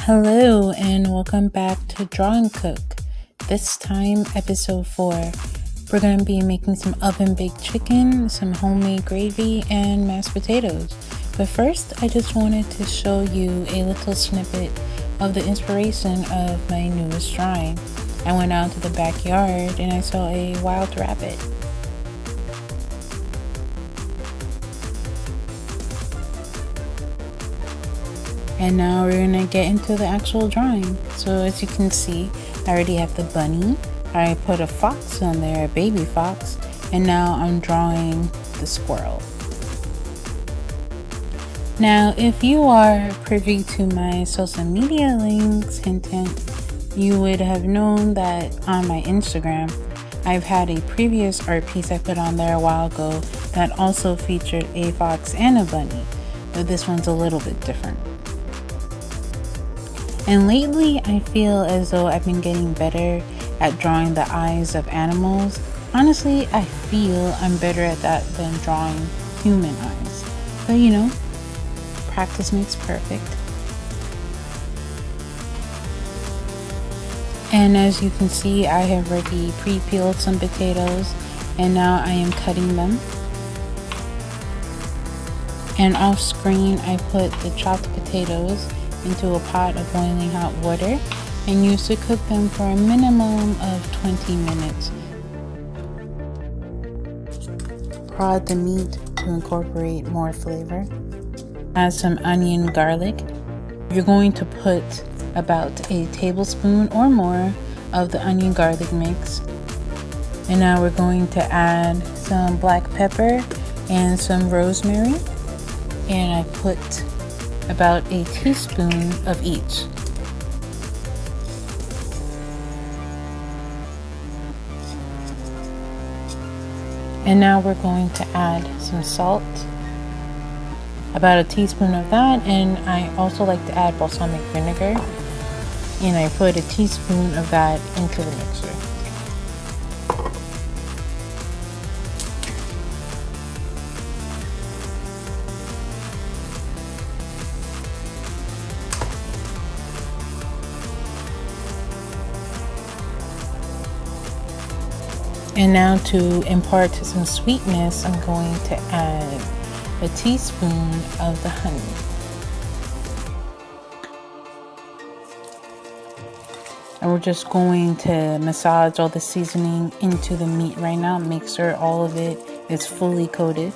Hello and welcome back to Draw and Cook. This time, episode 4. We're going to be making some oven baked chicken, some homemade gravy, and mashed potatoes. But first, I just wanted to show you a little snippet of the inspiration of my newest drawing. I went out to the backyard and I saw a wild rabbit. And now we're gonna get into the actual drawing. So as you can see, I already have the bunny. I put a fox on there, a baby fox, and now I'm drawing the squirrel. Now, if you are privy to my social media links, hint hint, you would have known that on my Instagram, I've had a previous art piece I put on there a while ago that also featured a fox and a bunny, but this one's a little bit different. And lately, I feel as though I've been getting better at drawing the eyes of animals. Honestly, I feel I'm better at that than drawing human eyes. But you know, practice makes perfect. And as you can see, I have already pre-peeled some potatoes and now I am cutting them. And off screen, I put the chopped potatoes into a pot of boiling hot water and used to cook them for a minimum of 20 minutes. Prod the meat to incorporate more flavor. Add some onion, garlic. You're going to put about a tablespoon or more of the onion garlic mix. And now we're going to add some black pepper and some rosemary. And I put about a teaspoon of each. And now we're going to add some salt, about a teaspoon of that, and I also like to add balsamic vinegar, and I put a teaspoon of that into the mixer. And now to impart some sweetness, I'm going to add a teaspoon of the honey. And we're just going to massage all the seasoning into the meat right now. Make sure all of it is fully coated.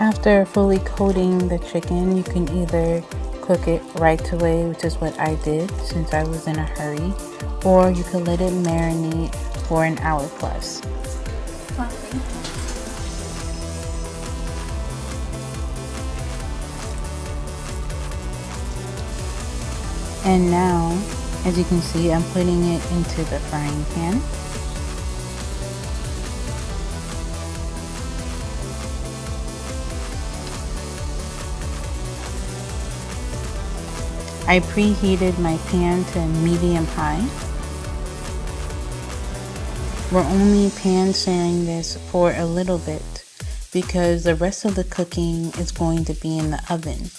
After fully coating the chicken, you can either cook it right away, which is what I did since I was in a hurry, or you could let it marinate for an hour plus. And now, as you can see, I'm putting it into the frying pan. I preheated my pan to medium high. We're only pan searing this for a little bit because the rest of the cooking is going to be in the oven.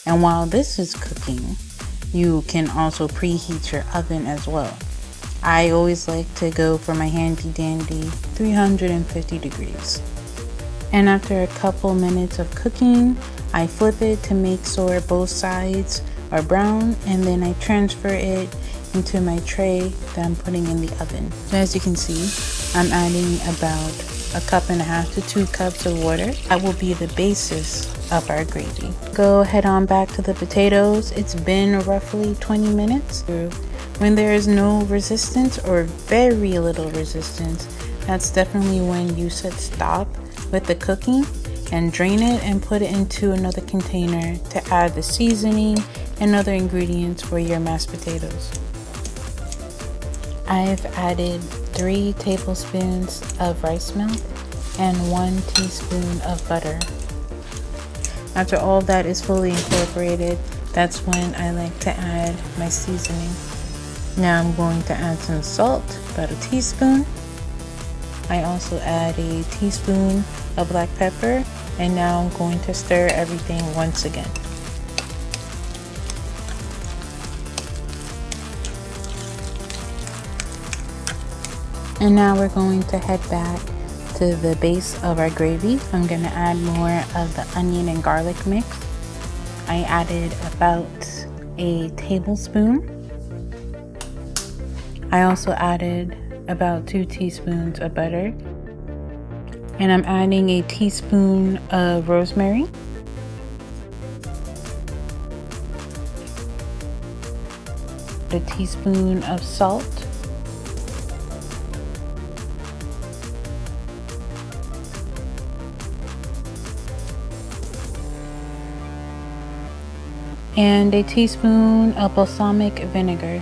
And while this is cooking, you can also preheat your oven as well. I always like to go for my handy dandy 350 degrees. And after a couple minutes of cooking, I flip it to make sure both sides are brown, and then I transfer it into my tray that I'm putting in the oven. So as you can see, I'm adding about 1.5 cups to 2 cups of water. That will be the basis of our gravy. Go head on back to the potatoes. It's been roughly 20 minutes. When there is no resistance or very little resistance, that's definitely when you set stop with the cooking and drain it and put it into another container to add the seasoning and other ingredients for your mashed potatoes. I've added 3 tablespoons of rice milk and 1 teaspoon of butter. After all that is fully incorporated, that's when I like to add my seasoning. Now I'm going to add some salt, about a teaspoon. I also add a teaspoon of black pepper And now I'm going to stir everything once again. And now we're going to head back to the base of our gravy. I'm going to add more of the onion and garlic mix. I added about a tablespoon. I also added about 2 teaspoons of butter. And I'm adding a teaspoon of rosemary. A teaspoon of salt. And a teaspoon of balsamic vinegar.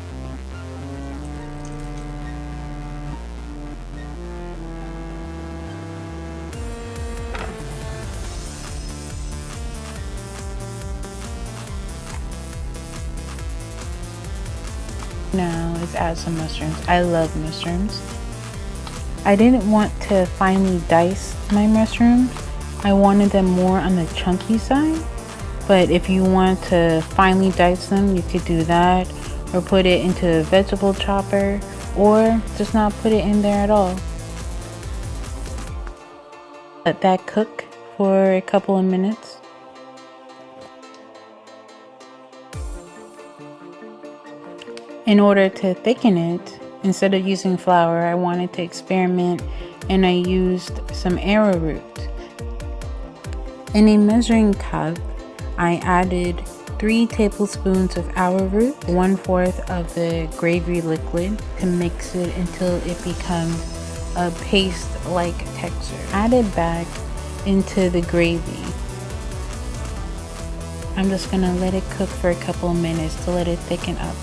Now let's add some mushrooms. I love mushrooms. I didn't want to finely dice my mushrooms. I wanted them more on the chunky side. But if you want to finely dice them, you could do that. Or put it into a vegetable chopper. Or just not put it in there at all. Let that cook for a couple of minutes. In order to thicken it, instead of using flour, I wanted to experiment and I used some arrowroot. In a measuring cup, I added 3 tablespoons of arrowroot, 1/4 of the gravy liquid to mix it until it becomes a paste-like texture. Add it back into the gravy. I'm just gonna let it cook for a couple of minutes to let it thicken up.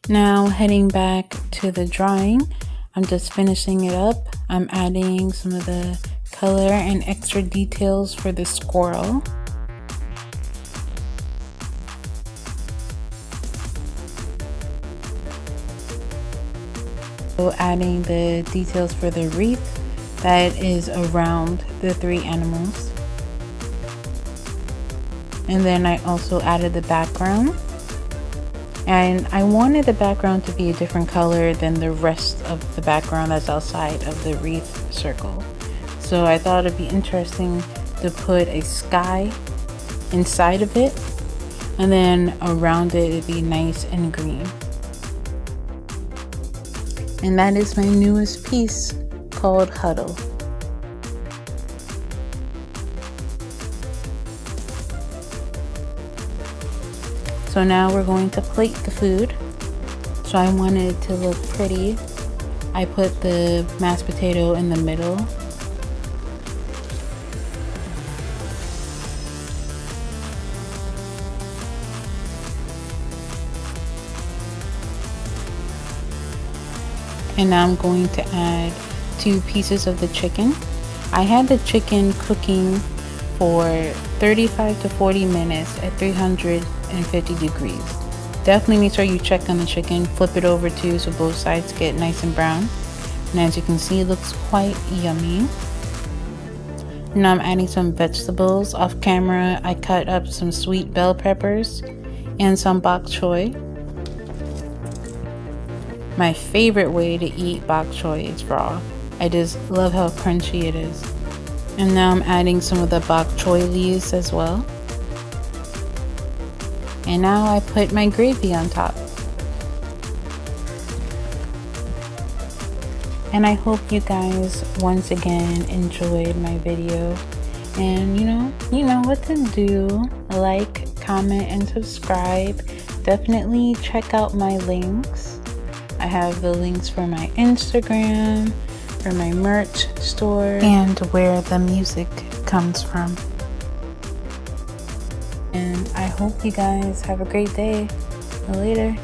Now heading back to the drying, I'm just finishing it up. I'm adding some of the color and extra details for the squirrel. So adding the details for the wreath that is around the 3 animals. And then I also added the background. And I wanted the background to be a different color than the rest of the background that's outside of the wreath circle. So I thought it'd be interesting to put a sky inside of it, and then around it it'd be nice and green. And that is my newest piece called Huddle. So now we're going to plate the food. So I wanted it to look pretty. I put the mashed potato in the middle. And now I'm going to add 2 pieces of the chicken. I had the chicken cooking for 35 to 40 minutes at 350 degrees. Definitely make sure you check on the chicken, flip it over too so both sides get nice and brown. And as you can see, it looks quite yummy. Now I'm adding some vegetables. Off camera, I cut up some sweet bell peppers and some bok choy. My favorite way to eat bok choy is raw. I just love how crunchy it is. And now I'm adding some of the bok choy leaves as well. And now I put my gravy on top. And I hope you guys once again enjoyed my video. And you know what to do. Like, comment, and subscribe. Definitely check out my links. I have the links for my Instagram, for my merch store, and where the music comes from. And I hope you guys have a great day. Later.